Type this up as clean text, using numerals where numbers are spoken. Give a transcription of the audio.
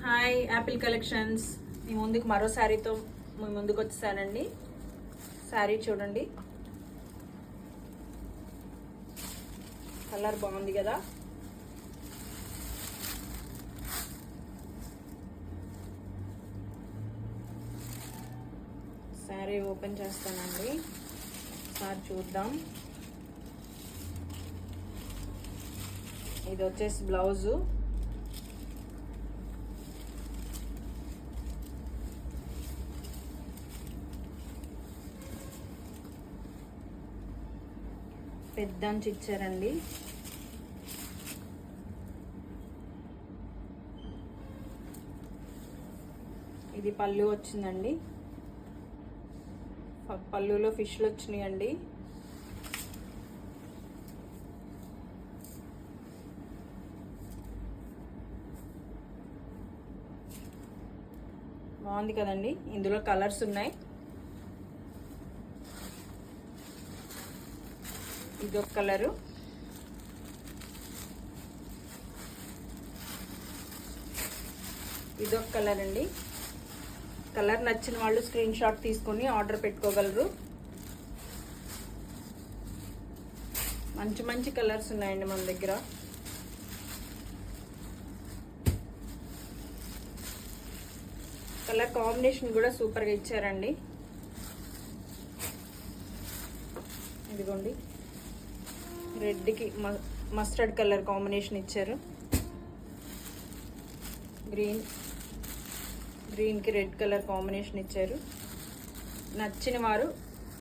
Hi Apple collections. మీ ముందుకు మరో శారీతో మీ ముందుకు వచ్చేసానండి. శారీ చూడండి, కలర్ బాగుంది కదా. శారీ ఓపెన్ చేస్తానండి, ఒకసారి చూద్దాం. ఇది వచ్చేసి బ్లౌజు. పెద్ద అంచు ఇచ్చారండి. ఇది పళ్ళు వచ్చిందండి. పళ్ళులో ఫిష్లు వచ్చినాయండి. బాగుంది కదండి. ఇందులో కలర్స్ ఉన్నాయి. ఇదొక కలరు, ఇదొక కలర్ అండి. కలర్ నచ్చిన వాళ్ళు స్క్రీన్ షాట్ తీసుకొని ఆర్డర్ పెట్టుకోగలరు. మంచి మంచి కలర్స్ ఉన్నాయండి మన దగ్గర. కలర్ కాంబినేషన్ కూడా సూపర్గా ఇచ్చారండి. ఇదిగోండి, రెడ్కి మస్టర్డ్ కలర్ కాంబినేషన్ ఇచ్చారు. గ్రీన్కి రెడ్ కలర్ కాంబినేషన్ ఇచ్చారు. నచ్చిన వారు